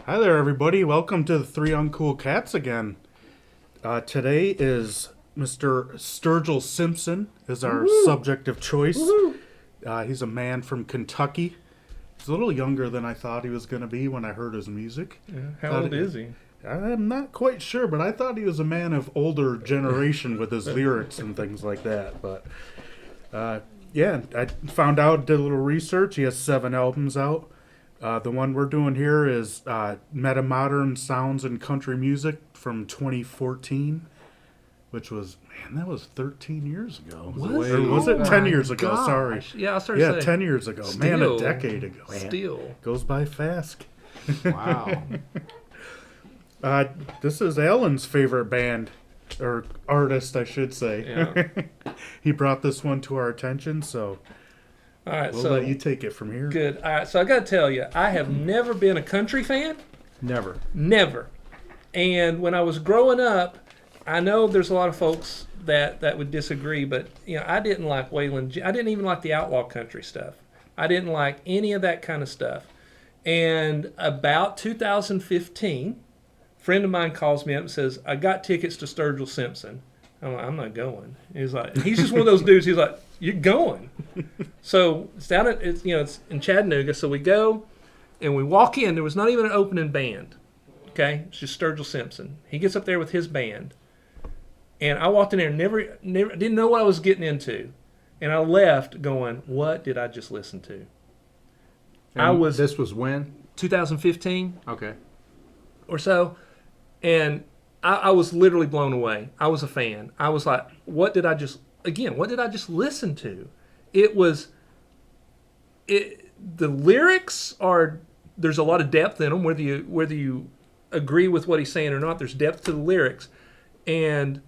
Hi there, everybody. Welcome to the Three Uncool Cats again. Today is Mr. Sturgill Simpson is our subject of choice. He's a man from Kentucky. He's a little younger than I thought he was going to be when I heard his music. Yeah. How old is he? I'm not quite sure, but I thought he was a man of older generation with his lyrics and things like that. But yeah, I found out, did a little research. He has 7 albums out. The one we're doing here is Meta Modern Sounds in Country Music from 2014, which was, man, that was 13 years ago. Or was it 10 years ago? Gosh. Sorry. Yeah, I started saying 10 years ago. Man, a decade ago. Man, Still. goes by fast. Wow. This is Alan's favorite band, or artist, I should say. Yeah. He brought this one to our attention, so All right, we'll so let you take it from here. good. All right, so I got to tell you, I have never been a country fan. Never. Never. And when I was growing up, I know there's a lot of folks that would disagree, but I didn't like Waylon. I didn't even like the outlaw country stuff. I didn't like any of that kind of stuff. And about 2015, a friend of mine calls me up and says, "I got tickets to Sturgill Simpson." I'm like, "I'm not going." He's just one of those dudes. He's like, "You're going." So it's down at it's in Chattanooga. So we go and we walk in. There was not even an opening band. Okay, it's just Sturgill Simpson. He gets up there with his band, and I walked in there, never didn't know what I was getting into, and I left going, "What did I just listen to?" This was when? 2015 Okay. or so, and I was literally blown away. I was a fan. I was like, what did I just listen to? The lyrics are, there's a lot of depth in them, whether you agree with what he's saying or not. There's depth to the lyrics, and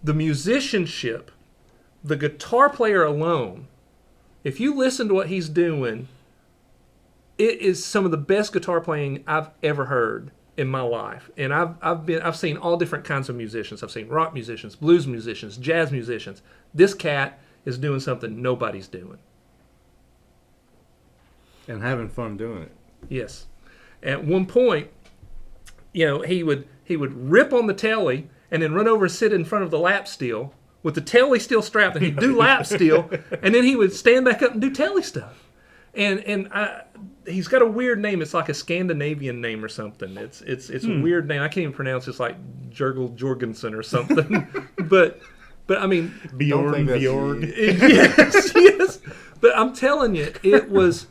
the musicianship, the guitar player alone. If you listen to what he's doing, it is some of the best guitar playing I've ever heard in my life. And I've seen all different kinds of musicians. I've seen rock musicians, blues musicians, jazz musicians. This cat is doing something nobody's doing. And having fun doing it. Yes. At one point, he would rip on the telly and then run over and sit in front of the lap steel with the telly still strapped, and he'd do lap steel, and then he would stand back up and do telly stuff. And he's got a weird name. It's like a Scandinavian name or something. It's a weird name. I can't even pronounce it. It's like Jurgel Jorgensen or something. but I mean, Bjorn. yes. But I'm telling you, it was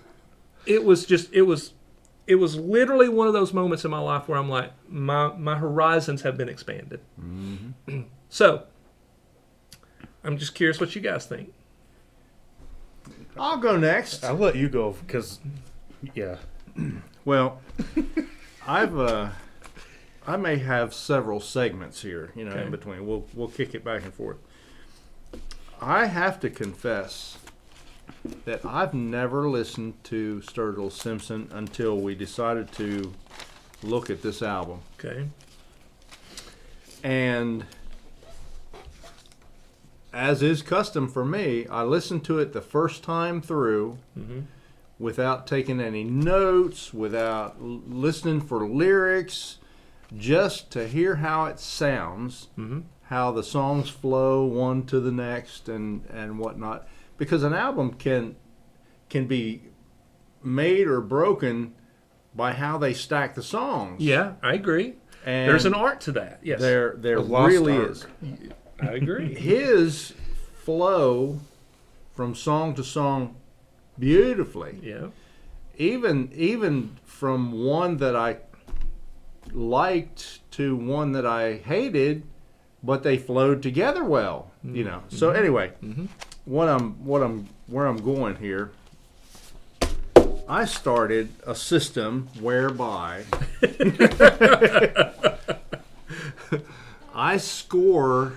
literally one of those moments in my life where I'm like, my horizons have been expanded. Mm-hmm. So I'm just curious what you guys think. I'll go next. I'll let you go because, yeah. Well, I may have several segments here, Okay. in between. We'll kick it back and forth. I have to confess that I've never listened to Sturgill Simpson until we decided to look at this album. Okay. And as is custom for me, I listened to it the first time through without taking any notes, without listening for lyrics, just to hear how it sounds, how the songs flow one to the next and whatnot. Because an album can be made or broken by how they stack the songs. Yeah, I agree. And there's an art to that. Yes. There really is. I agree. His flow from song to song beautifully. Yeah. Even from one that I liked to one that I hated, but they flowed together well. So anyway, where I'm going here, I started a system whereby I score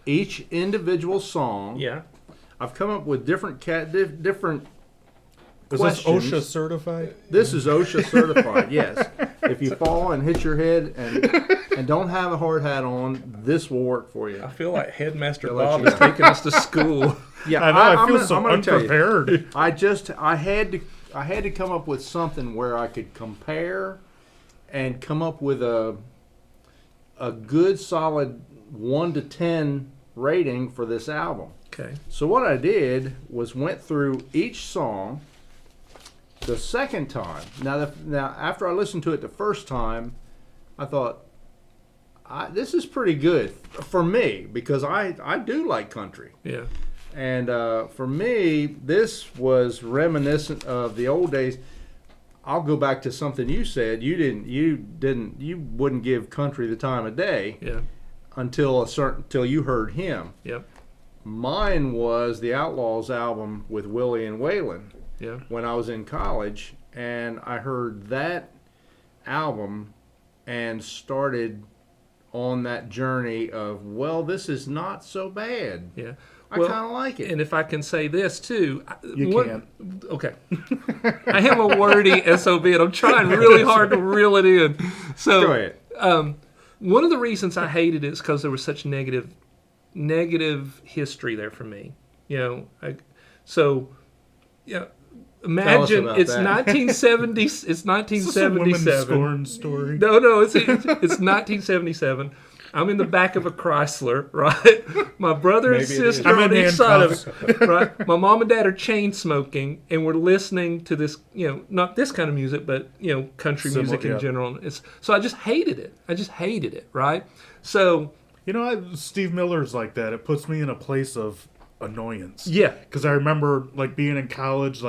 each individual song. Yeah. I've come up with different different Is questions. this OSHA certified? This is OSHA certified, yes. If you fall and hit your head and don't have a hard hat on, this will work for you. I feel like Headmaster They'll let Bob you is know. taking us to school. Yeah, I know. I feel I'm so gonna tell you, unprepared. I had to come up with something where I could compare and come up with a good solid 1 to 10 rating for this album. Okay. So what I did was went through each song the second time. Now after I listened to it the first time, I thought, this is pretty good for me, because I do like country. Yeah. And for me, this was reminiscent of the old days. I'll go back to something you said. You wouldn't give country the time of day. Yeah. Until you heard him. Yep. Mine was the Outlaws album with Willie and Waylon. Yeah. When I was in college, and I heard that album and started on that journey of, well, this is not so bad. Yeah. I kind of like it. And if I can say this too, You can't. Okay. I am a wordy SOB, and I'm trying really hard to reel it in. So Go ahead. One of the reasons I hated it is because there was such negative history there for me. Imagine it's that. 1970. It's Is this a women's 1977. scorn story? No, it's 1977. I'm in the back of a Chrysler, right? My brother and Maybe it is. sister I'm on in each side of handcuffs. it, right? My mom and dad are chain smoking, and we're listening to this, not this kind of music, but country Similar, music in yeah. general. So I just hated it, right? So Steve Miller's like that. It puts me in a place of annoyance. yeah, Because I remember being in college,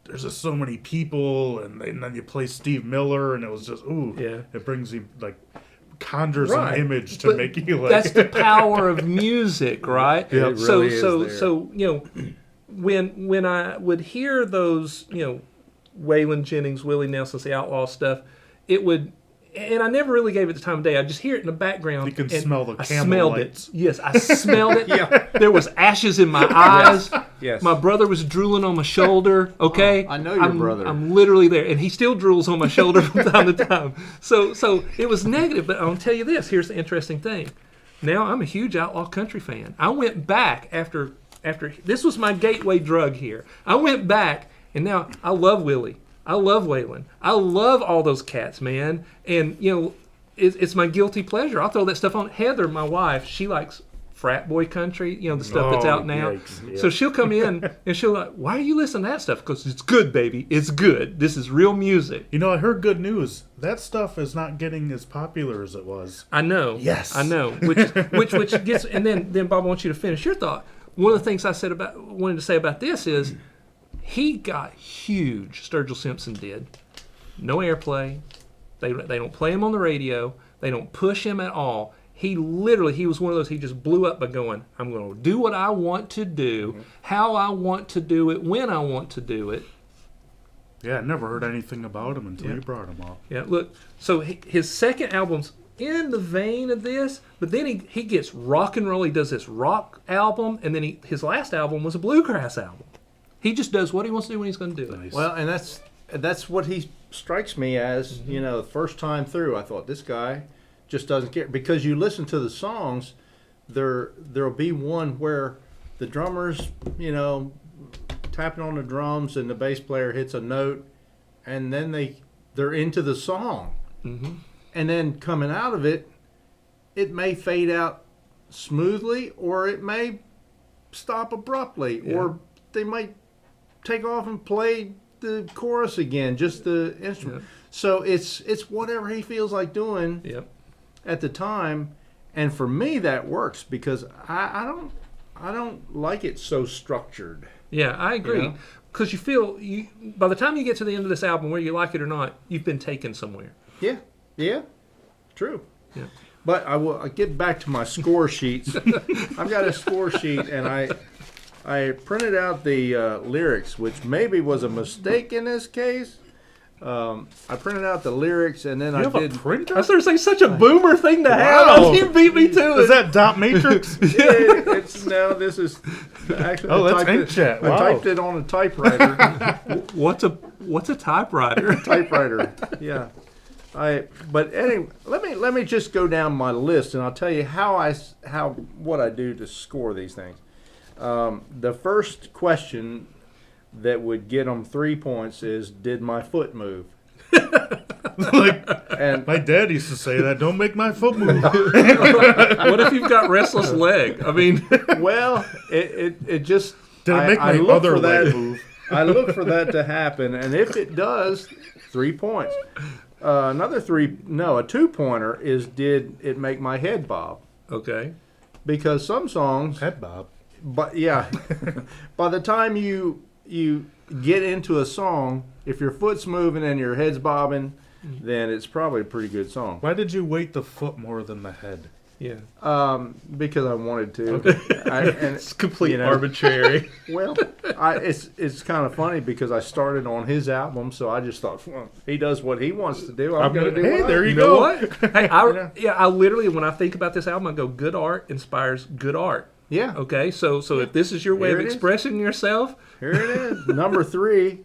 there's just so many people, and then you play Steve Miller, and it was just Yeah. It brings you conjures Right. an image to But make you that's the power of music, right? Yeah. It really is there. So when I would hear those Waylon Jennings, Willie Nelson's the Outlaw stuff, it would, and I never really gave it the time of day. I just hear it in the background. You can and smell the I candle smelled lights. it. Yes, I smelled it. Yeah. There was ashes in my eyes. Yes. My brother was drooling on my shoulder. Okay, I know your brother. I'm literally there, and he still drools on my shoulder from time to time. So it was negative. But I'll tell you this. Here's the interesting thing. Now I'm a huge outlaw country fan. I went back after this was my gateway drug here. I went back, and now I love Willie. I love Waylon. I love all those cats, man. And it's my guilty pleasure. I'll throw that stuff on. Heather, my wife, she likes frat boy country, the stuff that's out now. Yikes, yeah. So she'll come in and she'll like, why are you listening to that stuff? Because it's good, baby. It's good. This is real music. I heard good news. That stuff is not getting as popular as it was. I know. Yes. I know. Which gets, and then Bob, I want you to finish your thought. One of the things I wanted to say about this is he got huge. Sturgill Simpson did. No airplay. They don't play him on the radio. They don't push him at all. He was one of those, he just blew up by going, I'm going to do what I want to do, how I want to do it, when I want to do it. Yeah, I never heard anything about him until you brought him up. Yeah, look, so his second album's in the vein of this, but then he gets rock and roll. He does this rock album, and then his last album was a bluegrass album. He just does what he wants to do when he's going to do it. Nice. Well, and that's what he strikes me as. The first time through, I thought, this guy just doesn't care, because you listen to the songs, there'll be one where the drummer's tapping on the drums and the bass player hits a note, and then they're into the song, and then coming out of it, it may fade out smoothly, or it may stop abruptly, or they might take off and play the chorus again, just the instrument. So it's whatever he feels like doing. Yep. At the time, and for me that works, because I don't like it so structured. Yeah, I agree. Because you feel by the time you get to the end of this album, whether you like it or not, you've been taken somewhere. Yeah, true. Yeah. But I'll get back to my score sheets. I've got a score sheet, and I printed out the lyrics, which maybe was a mistake in this case. I printed out the lyrics, and then You I have did. a printer? I was going to say, such a boomer thing to Wow. have. You beat me to it. Is that dot matrix? No, this is actually. Oh, I that's typed inkjet. I Wow. typed it on a typewriter. What's a typewriter? Typewriter. Yeah. But anyway, let me just go down my list, and I'll tell you what I do to score these things. The first question that would get them 3 points is, did my foot move? And My dad used to say that. Don't make my foot move. What if you've got restless leg? I mean, well, it just Did it make I my look other for leg that. move? I look for that to happen, and if it does, 3 points. A 2-pointer is, did it make my head bob? okay. Because some songs, Head bob. but yeah, by the time you get into a song, if your foot's moving and your head's bobbing, then it's probably a pretty good song. Why did you weight the foot more than the head? Yeah. Because I wanted to. And It's complete you know, arbitrary. well, it's kind of funny because I started on his album, so I just thought, well, he does what he wants to do. I'm going to do Hey, what there I you You know go. what? Hey, I literally, when I think about this album, I go, good art inspires good art. Yeah. Okay, so if this is your way Here of it is. expressing yourself, Here it is. Number 3,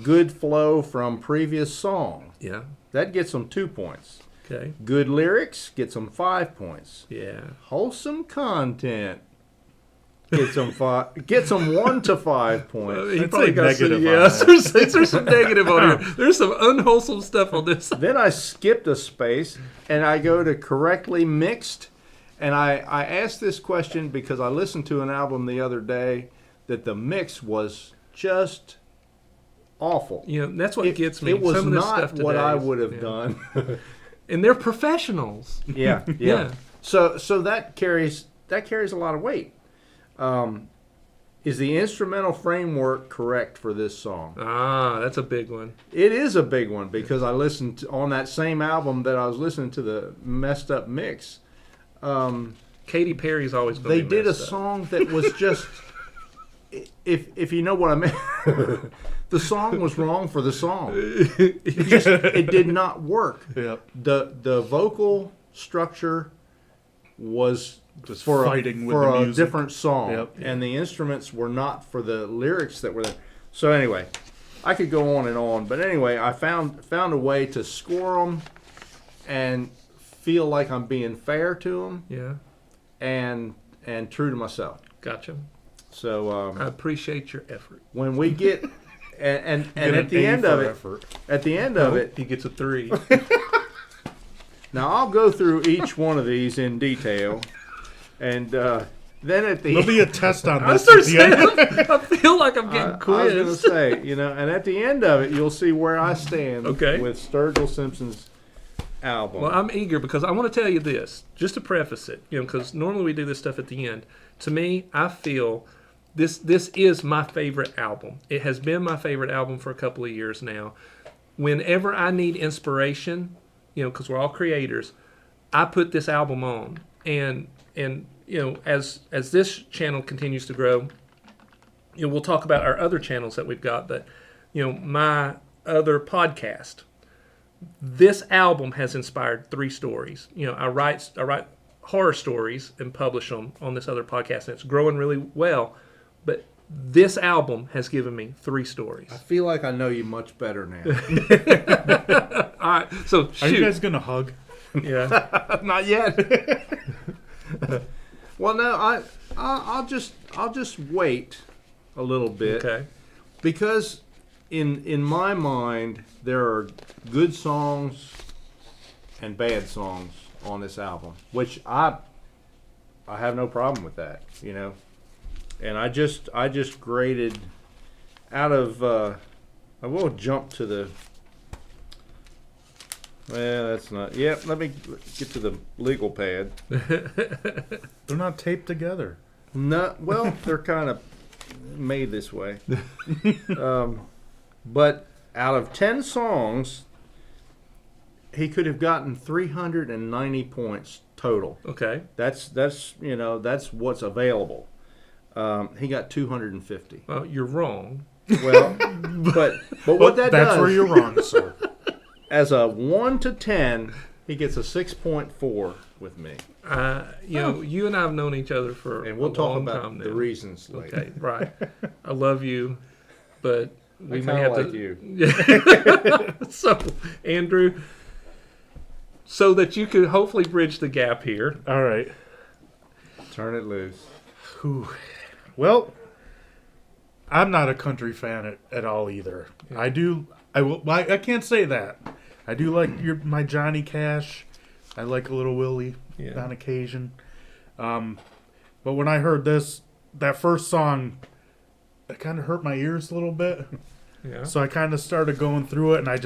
good flow from previous song. yeah, That gets them 2 points. okay, Good lyrics gets them 5 points. yeah. Wholesome content gets them 1 to 5 points. He I'd probably say got some, negative on yeah, that. there's some negative on here. There's some unwholesome stuff on this. Then I skipped a space and I go to correctly mixed. And I asked this question because I listened to an album the other day that the mix was just awful. You know, that's what gets me. It was some of this not stuff what today I is- would have yeah. done. And they're professionals. Yeah. Yeah. So that carries a lot of weight. Is the instrumental framework correct for this song? Ah, that's a big one. It is a big one because I listened to, on that same album that I was listening to the messed up mix. Katy Perry's always going They to be did a messed up. song that was just, if you know what I mean, the song was wrong for the song. It did not work. Yep. The vocal structure was Just for fighting with for the a music. different song, Yep. and the instruments were not for the lyrics that were there. So anyway, I could go on and on, but anyway, I found a way to score them and feel like I'm being fair to them Yeah, and true to myself. gotcha. So I appreciate your effort. when we get and Get at an the A end for of it, effort. at the end of it, He gets a 3. now I'll go through each one of these in detail, and then at the There'll be a test on I this start at the saying, end. I feel like I'm getting I was going to quizzed. say, and at the end of it, you'll see where I stand Okay. with Sturgill Simpson's album. Well, I'm eager because I want to tell you this, just to preface it, because normally we do this stuff at the end. To me, I feel this is my favorite album. It has been my favorite album for a couple of years now. Whenever I need inspiration, because we're all creators, I put this album on, and as this channel continues to grow, we'll talk about our other channels that we've got, but my other podcast. This album has inspired 3 stories. I write horror stories and publish them on this other podcast, and it's growing really well. But this album has given me 3 stories. I feel like I know you much better now. All right, so Are you shoot. guys gonna hug? Yeah, Not yet. Well, no, I'll just wait a little bit okay, because in my mind there are good songs and bad songs on this album, which I have no problem with that, And I just graded out of. I will jump to the. Well, that's not. Yep. Let me get to the legal pad. They're not taped together. No, well, they're kind of made this way. But out of 10 songs, he could have gotten 390 points total. okay. That's what's available. He got 250. Well, you're wrong. Well, but what that That's does, where you're wrong, sir. as a 1 to 10, he gets a 6.4 with me, You and I have known each other for and we'll a talk long about time now. the reasons later. Okay, right. I love you, but we I may kind have of like to. you. So, Andrew, so that you could hopefully bridge the gap here. All right. Turn it loose. Whew. Well, I'm not a country fan at all either. I can't say that. I do like my Johnny Cash. I like a little Willie Yeah. on occasion. But when I heard that first song, it kind of hurt my ears a little bit. Yeah. So I kind of started going through it, and I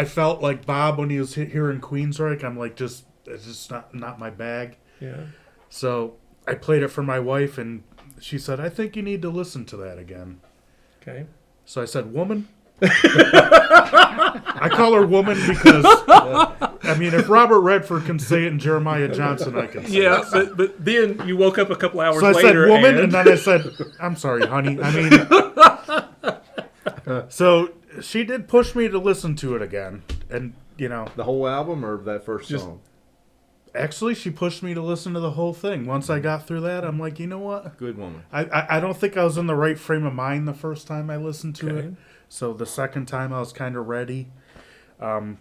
felt like Bob when he was here in Queensryche. I'm like, it's just not my bag. Yeah. So I played it for my wife, and she said, I think you need to listen to that again. Okay. So I said, woman? I call her woman because, I mean, if Robert Redford can say it and Jeremiah Johnson, I can say it. Yeah, but then you woke up a couple hours So I later. said woman, and then I said, I'm sorry, honey. I mean, so she did push me to listen to it again. And, The whole album or that first song? actually, she pushed me to listen to the whole thing. Once I got through that, I'm like, you know what? Good woman. I don't think I was in the right frame of mind the first time I listened to Okay. it. So the second time I was kind of ready. And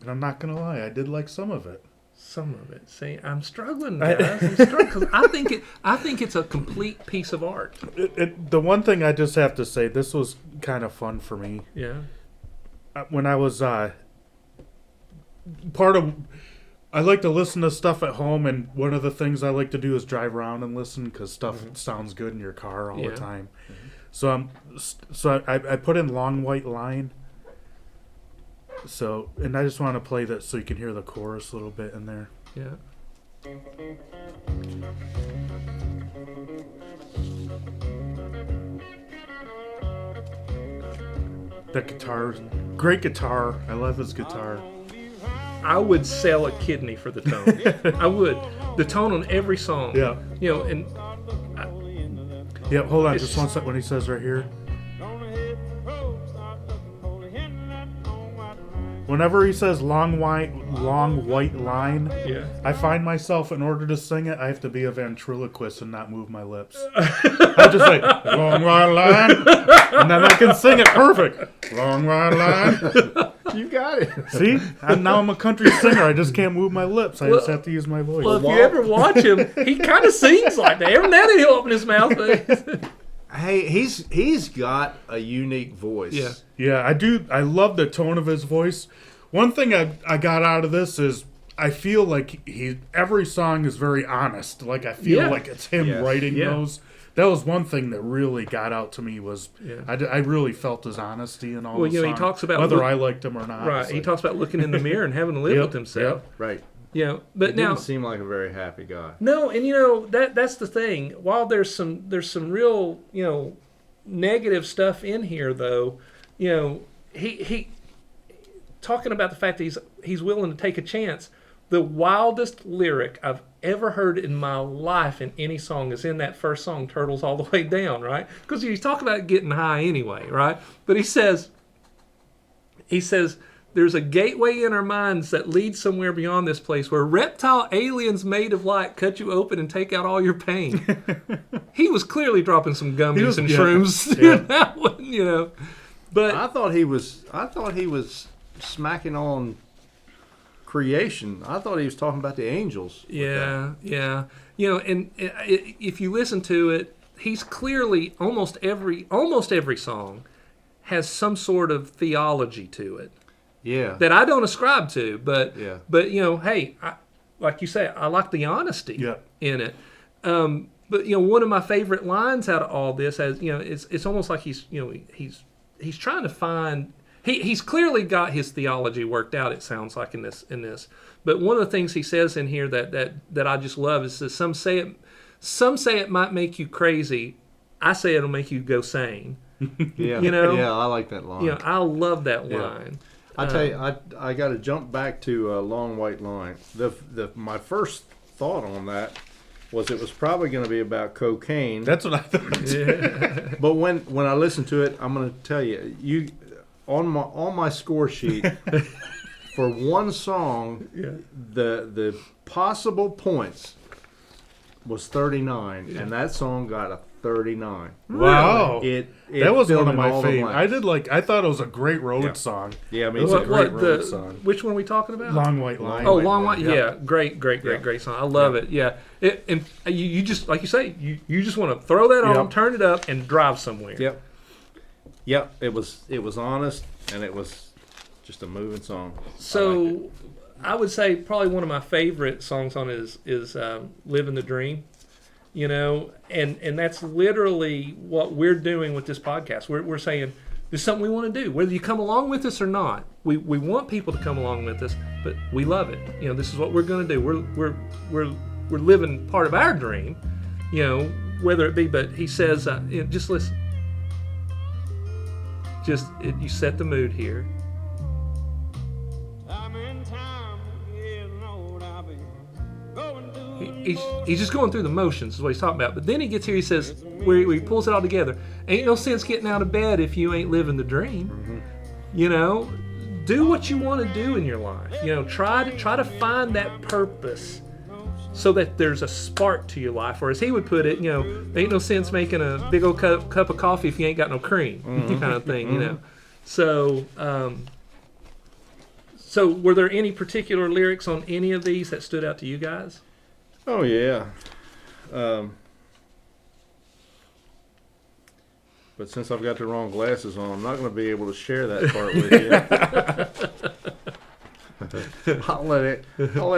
I'm not going to lie, I did like some of it. Some of it. See, I'm struggling, guys. I'm struggling because I think it's a complete piece of art. The one thing I just have to say, this was kind of fun for me. Yeah. When I was I like to listen to stuff at home, and one of the things I like to do is drive around and listen because stuff sounds good in your car all the time. So I put in Long White Line. So, and I just want to play that so you can hear the chorus a little bit in there. Yeah. That guitar, great guitar. I love his guitar. I would sell a kidney for the tone. I would. The tone on every song. Yeah. And Yeah, hold on It's just one sec when he says right here. Whenever he says long white line, yeah. I find myself, in order to sing it, I have to be a ventriloquist and not move my lips. I just say, long white line, and then I can sing it perfect. Long white line. You got it. See? Now I'm a country singer. I just can't move my lips. I just have to use my voice. Well, if you ever watch him, he kind of sings like that. Every now and then he'll open his mouth. Hey, he's got a unique voice. Yeah. Yeah, I do. I love the tone of his voice. One thing I got out of this is I feel like every song is very honest. Like I feel like it's him writing those. That was one thing that really got out to me was I really felt his honesty and all. Well, the he songs, talks about whether I liked him or not. Right. He talks about looking in the mirror and having to live with himself. Right. But He now didn't seem like a very happy guy. no, and that's the thing. While there's some real negative stuff in here, though, he talking about the fact that he's willing to take a chance. The wildest lyric I've ever heard in my life in any song is in that first song, Turtles All the Way Down, right? Because he's talking about getting high anyway, right? But he says, there's a gateway in our minds that leads somewhere beyond this place where reptile aliens made of light cut you open and take out all your pain. He was clearly dropping some gummies and shrooms in that one, But I thought he was smacking on creation. I thought he was talking about the angels. yeah. And if you listen to it, he's clearly almost every song has some sort of theology to it. Yeah. That I don't ascribe to, but Yeah. hey, like you say, I like the honesty in it. But one of my favorite lines out of all this, it's almost like he's trying to find. He's clearly got his theology worked out. It sounds like in this. But one of the things he says in here that I just love is that some say it might make you crazy. I say it'll make you go sane. Yeah. Yeah, I like that line. I love that line. I tell you, I got to jump back to Long White Line. My first thought on that was it was probably going to be about cocaine. That's what I thought. Yeah. But when I listened to it, I'm going to tell you on my score sheet for one song, the possible points was 39, and that song got a 39. Wow. That was one of my favorites. I thought it was a great road song. Yeah, I mean, It was a great road the song. which one are we talking about? Long White Line. Oh, Long White. Line. Yeah, great song. I love it. Yeah, and you just like you say, you just want to throw that on, turn it up, and drive somewhere. Yep. It was honest, and it was Just a moving song. So I would say probably one of my favorite songs on it is "Living the Dream." You know, and that's literally what we're doing with this podcast. We're saying there's something we want to do, whether you come along with us or not. We want people to come along with us, but we love it. You know, this is what we're going to do. We're living part of our dream. You know, whether it be. But he says, just listen. You set the mood here. He's just going through the motions is what he's talking about. But then he gets here, he says, where he pulls it all together. Ain't no sense getting out of bed if you ain't living the dream. Mm-hmm. You know, do what you want to do in your life. You know, try to find that purpose so that there's a spark to your life. Or as he would put it, you know, ain't no sense making a big old cup of coffee if you ain't got no cream, kind of thing, you know. So, so were there any particular lyrics on any of these that stood out to you guys? Oh, yeah. But since I've got the wrong glasses on, I'm not going to be able to share that part with you. I'll let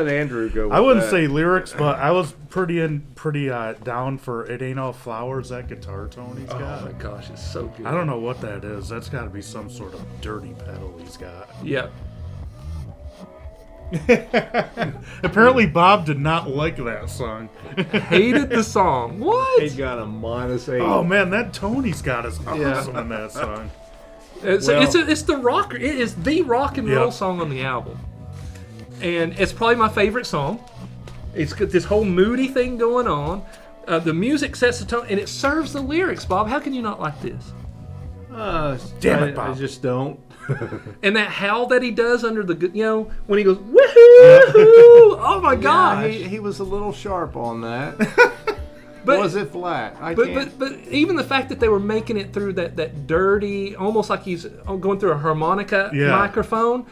Andrew go with I wouldn't that. say lyrics, but I was pretty down for "It Ain't All Flowers," that guitar tone he's got. Oh my gosh, it's so good. I don't know what that is. That's got to be some sort of dirty pedal he's got. Yeah. Apparently Bob did not like that song. Hated the song. What? He got a -8. Oh man, that tone he's got is awesome in that song. It's the rocker. It is the rock and roll song on the album, and it's probably my favorite song. It's got this whole moody thing going on. The music sets the tone, and it serves the lyrics. Bob, how can you not like this? Damn it, Bob. I just don't. And that howl that he does under the, you know, when he goes woohoo! Oh my gosh! He was a little sharp on that. But was it flat? But even the fact that they were making it through that dirty, almost like he's going through a harmonica microphone.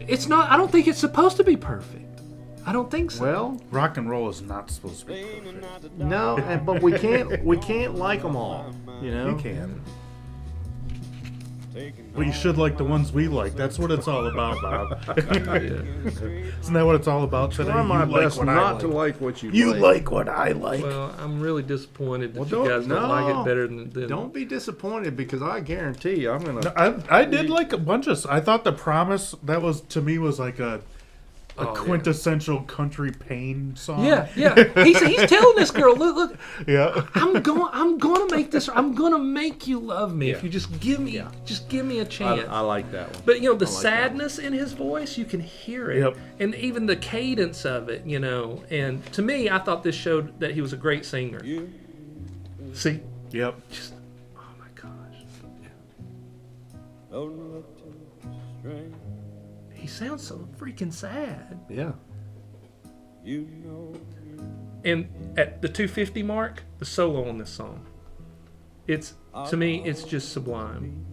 It's not. I don't think it's supposed to be perfect. I don't think so. Well, rock and roll is not supposed to be perfect. No, but we can't like them all. You know, you can. But you should like the ones we like. That's what it's all about, Bob. Isn't that what it's all about today? Try my best like not to like what you like. You like what I like. Well, I'm really disappointed that you guys don't like it better than Don't be disappointed because I guarantee you I'm going to... No, I did like a bunch of... I thought The Promise, that was, to me, was like a quintessential country pain song. Yeah. He's telling this girl, look. Yeah. I'm gonna make this. I'm gonna make you love me if you just give me a chance. I like that one. But you know the sadness in his voice, you can hear it, and even the cadence of it, you know. And to me, I thought this showed that he was a great singer. See? Yep. Just, oh my gosh. He sounds so freaking sad. Yeah. And at the 250 mark, the solo on this song, it's to me, it's just sublime.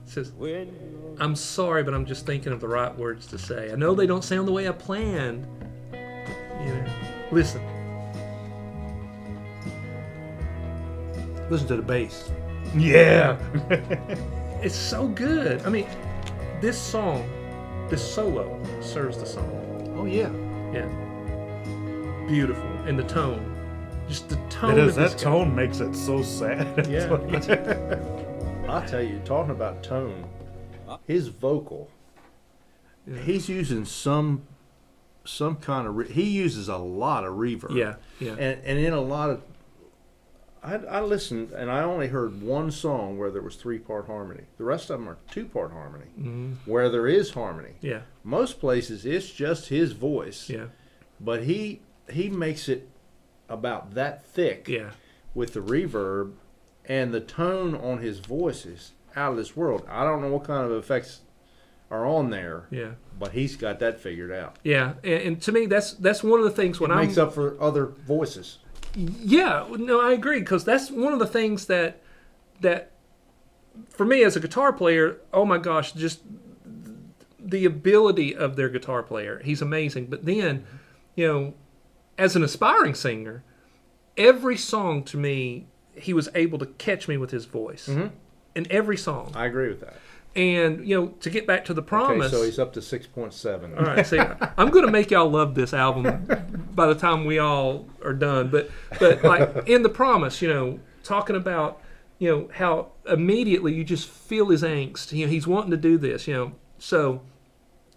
It says, "I'm sorry, but I'm just thinking of the right words to say. I know they don't sound the way I planned. You know, listen to the bass. Yeah. It's so good. I mean, this song, this solo serves the song. Oh, yeah. Yeah. Beautiful. And the tone. Just the tone. It is. Of this That guy. tone makes it so sad. Yeah. I'll tell you, talking about tone, his vocal, he's using some kind of... he uses a lot of reverb. Yeah. And in a lot of... I listened, and I only heard one song where there was 3-part harmony. The rest of them are 2-part harmony, where there is harmony. Yeah. Most places, it's just his voice. Yeah. But he makes it about that thick with the reverb, and the tone on his voice is out of this world. I don't know what kind of effects are on there. Yeah. But he's got that figured out. Yeah. And to me, that's one of the things when it makes up for other voices. Yeah, no, I agree, because that's one of the things that for me as a guitar player, oh my gosh, just the ability of their guitar player. He's amazing. But then, you know, as an aspiring singer, every song to me, he was able to catch me with his voice. Mm-hmm. in every song. I agree with that. And to get back to the promise. Okay, so he's up to 6.7. All right, see, I'm going to make y'all love this album by the time we all are done. But like in the promise, talking about how immediately you just feel his angst. He's wanting to do this. So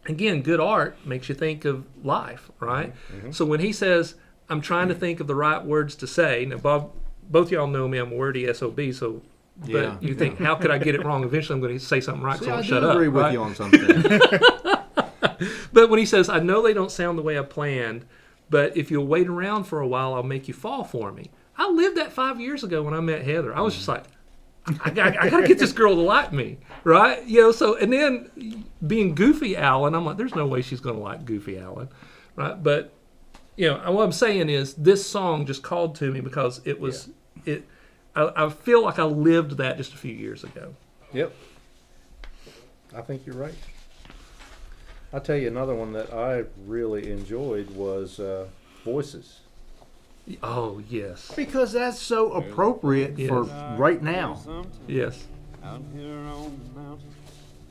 again, good art makes you think of life, right? Mm-hmm. So when he says, "I'm trying to think of the right words to say," now Bob, both y'all know me, I'm a wordy SOB, so. But you think, how could I get it wrong? Eventually, I'm going to say something right, so I'll shut up. I agree with you on something. But when he says, "I know they don't sound the way I planned, but if you'll wait around for a while, I'll make you fall for me." I lived that 5 years ago when I met Heather. I was just like, I got to get this girl to like me, right? So, and then being Goofy Alan, I'm like, there's no way she's going to like Goofy Alan, right? But, what I'm saying is this song just called to me because it was, I feel like I lived that just a few years ago. Yep. I think you're right. I'll tell you another one that I really enjoyed was Voices. Oh, yes. Because that's so appropriate for right now. Yes. Out here on the mountain,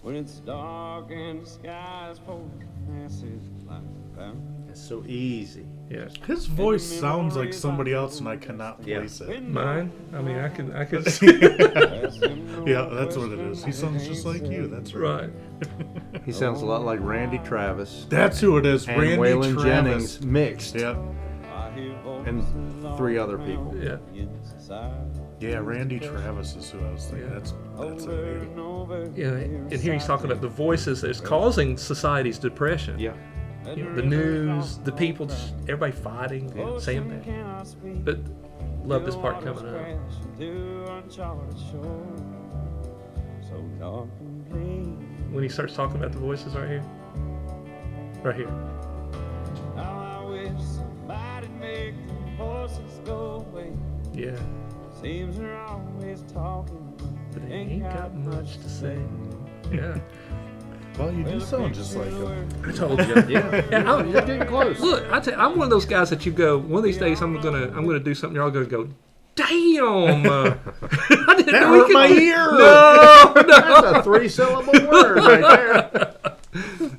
when it's dark and the sky's forecasted like clouds. It's so easy. Yeah. His voice sounds like somebody else, and I cannot place it. Mine? I mean, I could. Yeah, that's what it is. He sounds just like you. That's right. Right. He sounds a lot like Randy Travis. That's who it is. And Randy Waylon Travis. Jennings mixed. Yep. And 3 other people. Yeah. Yeah, Randy Travis is who I was thinking. That's it. Yeah. And here he's talking about the voices that's causing society's depression. Yeah. The news, the people, just everybody fighting, saying that. But love this part coming up. When he starts talking about the voices right here. Right here. Yeah. Seems they're always talking, But they ain't got much to say. Yeah. Well, you do sound just like him. I told you. Yeah. You're getting close. Look, I'm one of those guys that you go, one of these days I'm gonna do something. You're all gonna go, damn! I didn't That know we hurt could- my ear! No, That's a 3-syllable word right there.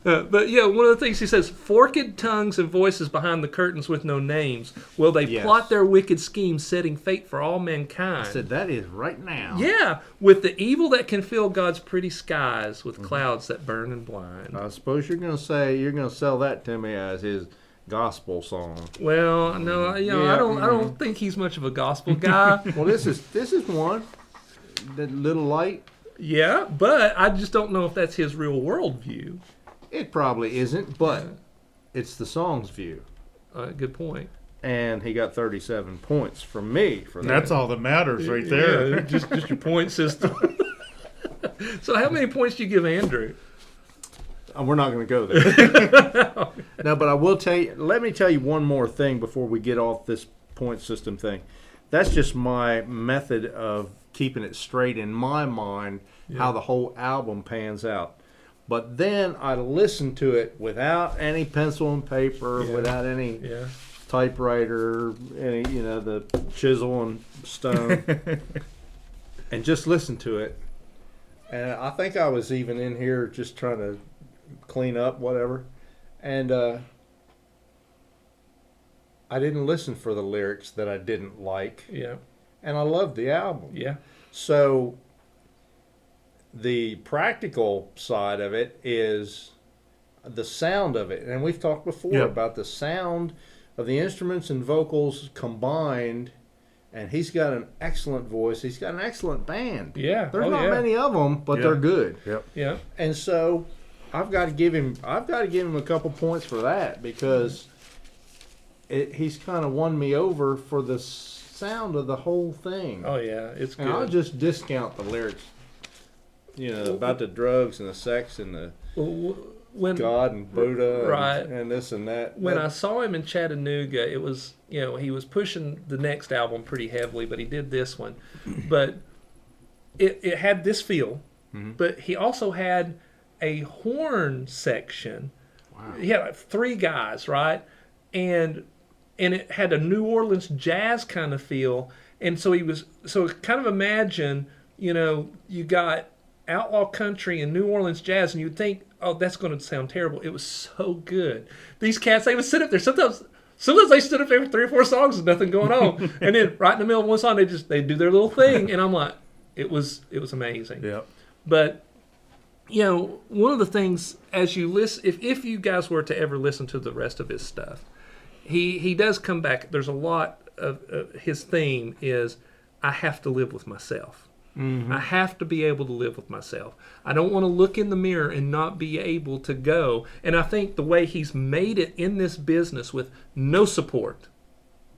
But yeah, one of the things he says, forked tongues and voices behind the curtains with no names. Will they Yes. plot their wicked schemes, setting fate for all mankind? I said that is right now. Yeah, with the evil that can fill God's pretty skies, with clouds that burn and blind. I suppose you're going to sell that to me as his gospel song. Well, no, I Yeah, don't think he's much of a gospel guy. Well, this is one. That little light. Yeah, but I just don't know if that's his real world view. It probably isn't, but it's the song's view. Good point. And he got 37 points from me for that. That's all that matters right there. Yeah, just your point system. So how many points do you give Andrew? We're not going to go there. No, but I will tell you, let me tell you one more thing before we get off this point system thing. That's just my method of keeping it straight in my mind, how the whole album pans out. But then I listen to it without any pencil and paper, without any typewriter, any, the chisel and stone, and just listen to it. And I think I was even in here just trying to clean up, whatever. And I didn't listen for the lyrics that I didn't like. Yeah. And I loved the album. Yeah. So the practical side of it is the sound of it. And we've talked before about the sound of the instruments and vocals combined. And he's got an excellent voice. He's got an excellent band. Yeah. There's not many of them, but they're good. Yep. Yeah. And so I've got to give him a couple points for that, because he's kind of won me over for the sound of the whole thing. Oh yeah, it's good. And I'll just discount the lyrics, about the drugs and the sex and the when God and Buddha right. and this and that. When I saw him in Chattanooga, it was, he was pushing the next album pretty heavily, but he did this one. But it had this feel, but he also had a horn section. Wow. He had like 3 guys, right? And it had a New Orleans jazz kind of feel. And so kind of imagine you got outlaw country and New Orleans jazz, and you'd think, oh, that's going to sound terrible. It was so good. These cats, they would sit up there. Sometimes they stood up there for 3 or 4 songs with nothing going on, and then right in the middle of one song, they do their little thing, and I'm like, it was amazing. Yeah. But one of the things as you listen, if you guys were to ever listen to the rest of his stuff, he does come back. There's a lot of his theme is, I have to live with myself. Mm-hmm. I have to be able to live with myself. I don't want to look in the mirror and not be able to go. And I think the way he's made it in this business with no support,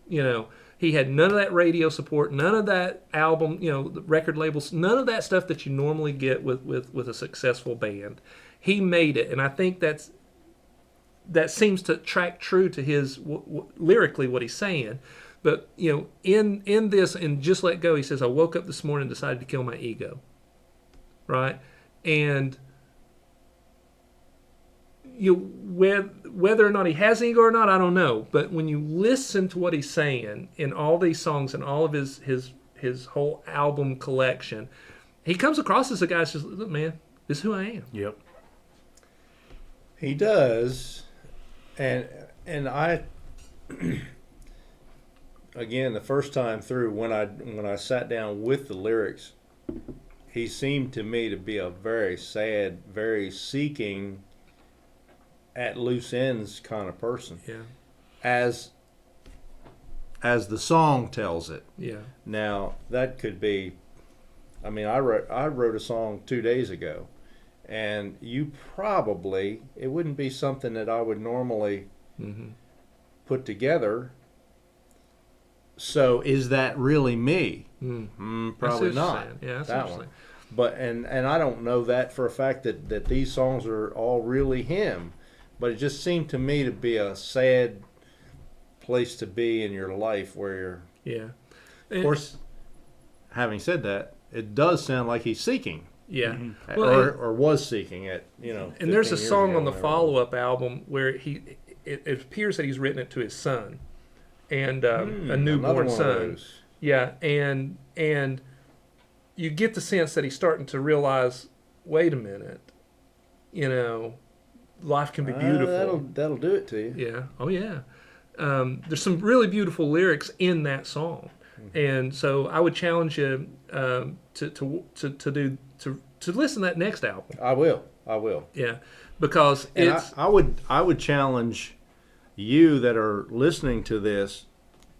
he had none of that radio support, none of that album, the record labels, none of that stuff that you normally get with a successful band. He made it, and I think that seems to track true to his lyrically what he's saying. But in this, and Just Let Go, he says, I woke up this morning and decided to kill my ego, right? And whether or not he has an ego or not, I don't know. But when you listen to what he's saying in all these songs and all of his whole album collection, he comes across as a guy who says, look, man, this is who I am. Yep. He does, and I, again, the first time through, when I sat down with the lyrics, he seemed to me to be a very sad, very seeking, at loose ends kind of person. Yeah. As the song tells it. Yeah. Now that could be, I wrote a song 2 days ago, and it wouldn't be something that I would normally put together. So is that really me? Probably not. Yeah, that's that one. But and I don't know that for a fact that these songs are all really him. But it just seemed to me to be a sad place to be in your life where you're... Of course, having said that, it does sound like he's seeking. Yeah. Mm-hmm. Or was seeking it, And there's a song on the follow-up album where it appears that he's written it to his son and a newborn son. Yeah, and you get the sense that he's starting to realize, wait a minute, life can be beautiful. That'll do it to you. Yeah. Oh yeah. There's some really beautiful lyrics in that song, and so I would challenge you to listen to that next album. I will. Yeah, because it's. I would challenge you that are listening to this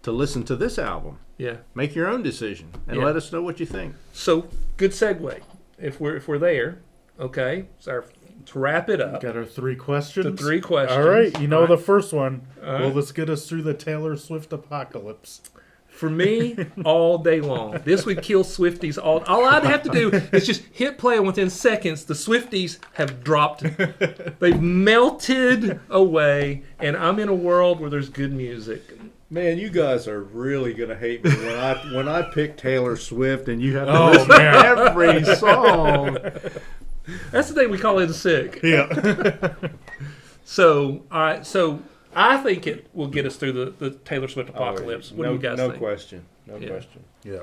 to listen to this album. Yeah. Make your own decision and let us know what you think. So good segue. If we're there, okay. So to wrap it up. Got our 3 questions. The 3 questions. All right. The first one. All Will this get us through the Taylor Swift apocalypse? For me, all day long. This would kill Swifties all I'd have to do is just hit play, and within seconds, the Swifties have dropped. They've melted away, and I'm in a world where there's good music. Man, you guys are really gonna hate me when I pick Taylor Swift and you have to listen to every song. That's the thing we call in sick. Yeah. So, all right. So, I think it will get us through the Taylor Swift apocalypse. What do you guys think? No question. Yeah.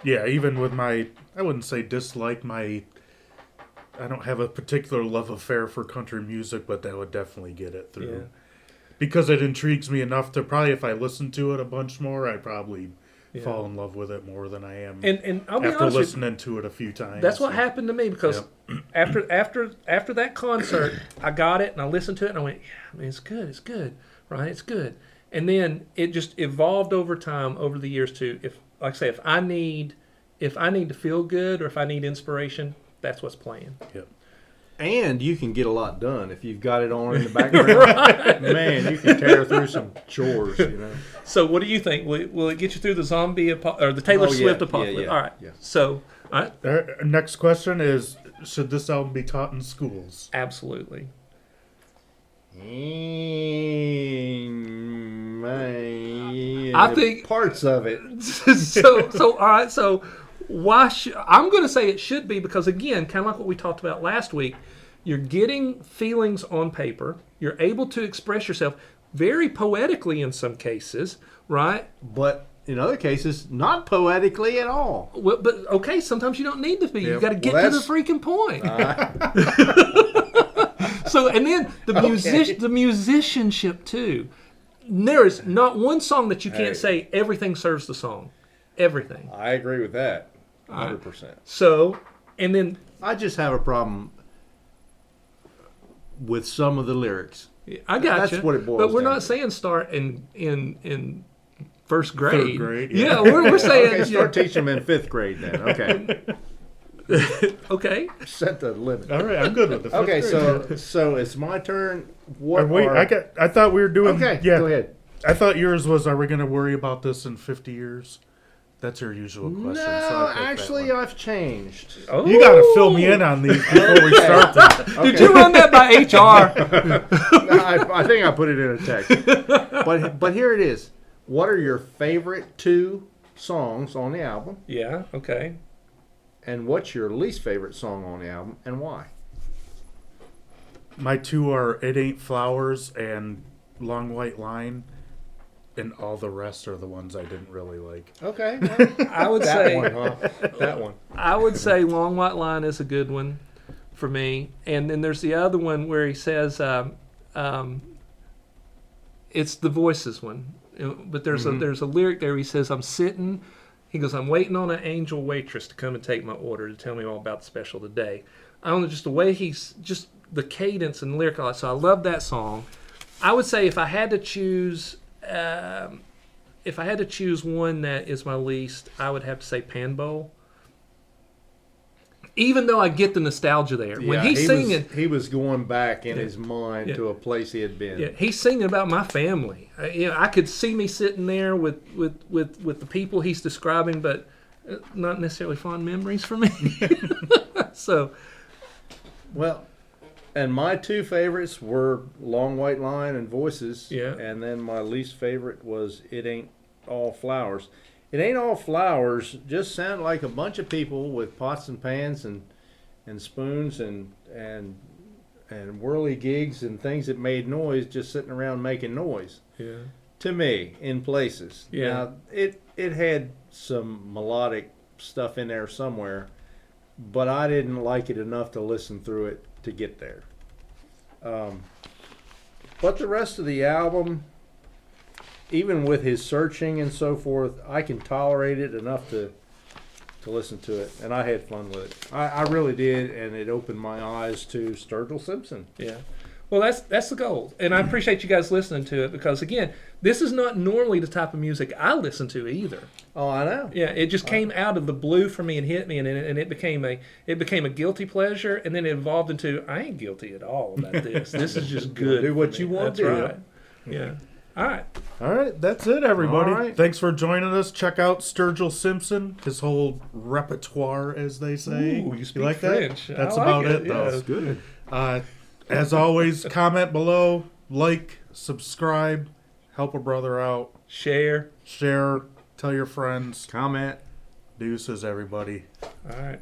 Yeah, even with I wouldn't say dislike I don't have a particular love affair for country music, but that would definitely get it through. Yeah. Because it intrigues me enough to probably, if I listen to it a bunch more, I'd probably fall in love with it more than I am and I'll be after honest listening to it a few times. That's what happened to me, because after that concert, I got it and I listened to it and I went, yeah, man, it's good, right? It's good. And then it just evolved over time, over the years to, if I need to feel good or if I need inspiration, that's what's playing. Yep. And you can get a lot done if you've got it on in the background. Right. Man, you can tear through some chores, So what do you think? Will it get you through the zombie or the Taylor Swift apocalypse? Yeah. All right. Yeah. So, all right. Our next question is, should this album be taught in schools? Absolutely. I think parts of it. So all right. So I'm going to say it should be, because again, kind of like what we talked about last week, you're getting feelings on paper. You're able to express yourself very poetically in some cases, right? But in other cases, not poetically at all. Well, but okay, sometimes you don't need to be. You Yeah, got to get well, to the that's- freaking point. So, and then the musicianship too. There is not one song that you can't Hey. say everything serves the song. Everything. I agree with that, right. 100%. So, and then I just have a problem with some of the lyrics. I got That's what it boils But we're down not to. saying start in first grade. Third grade, Yeah, yeah. we're saying Okay, start teaching them in 5th grade then. Okay, okay. set the limit. All right, I'm good with the fifth Okay, grade. so it's my turn. What? Wait, are- I thought we were doing. Okay, yeah. go ahead. I thought yours was. Are we going to worry about this in 50 years? That's your usual question. so No, I picked that actually, one. I've changed. Oh. You got to fill me in on these before we start this. Did you run that by HR? No, I think I put it in a text. But here it is. What are your favorite 2 songs on the album? Yeah. Okay. And what's your least favorite song on the album and why? My 2 are "It Ain't Flowers" and "Long White Line," and all the rest are the ones I didn't really like. Okay. I would That say one, huh? That one. I would say Long White Line is a good one for me. And then there's the other one where he says it's the Voices one. But there's a lyric there. He says, "I'm sitting." He goes, "I'm waiting on an angel waitress to come and take my order to tell me all about the special today." I don't know, just the way he's just the cadence and lyric. So I love that song. I would say if I had to choose one that is my least, I would have to say Pan Bowl. Even though I get the nostalgia there. When he's singing, he was going back in his mind Yeah. to a place he had been. yeah, he's singing about my family. I could see me sitting there with the people he's describing, but not necessarily fond memories for me. So, Well, and my 2 favorites were Long White Line and Voices. Yeah. And then my least favorite was It Ain't All Flowers. It Ain't All Flowers just sound like a bunch of people with pots and pans and spoons and whirly gigs and things that made noise just sitting around making noise. yeah. To me, in places. Yeah. Now, it had some melodic stuff in there somewhere, but I didn't like it enough to listen through it to get there. But the rest of the album, even with his searching and so forth, I can tolerate it enough to listen to it, and I had fun with it. I really did, and it opened my eyes to Sturgill Simpson. Yeah. Well, that's the goal. And I appreciate you guys listening to it because, again, this is not normally the type of music I listen to either. Oh, I know. Yeah, it just came out of the blue for me and hit me, and it became a guilty pleasure, and then it evolved into I ain't guilty at all about this. This is just good. Do what for me. you want That's to do. right. Yeah. All right. All right, that's it, everybody. All right. Thanks for joining us. Check out Sturgill Simpson, his whole repertoire, as they say. Ooh, you speak like French. that? That's I like about it, it, though. yeah. Good. As always, comment below, like, subscribe, help a brother out, Share. share, tell your friends. Comment. Deuces, everybody. All right.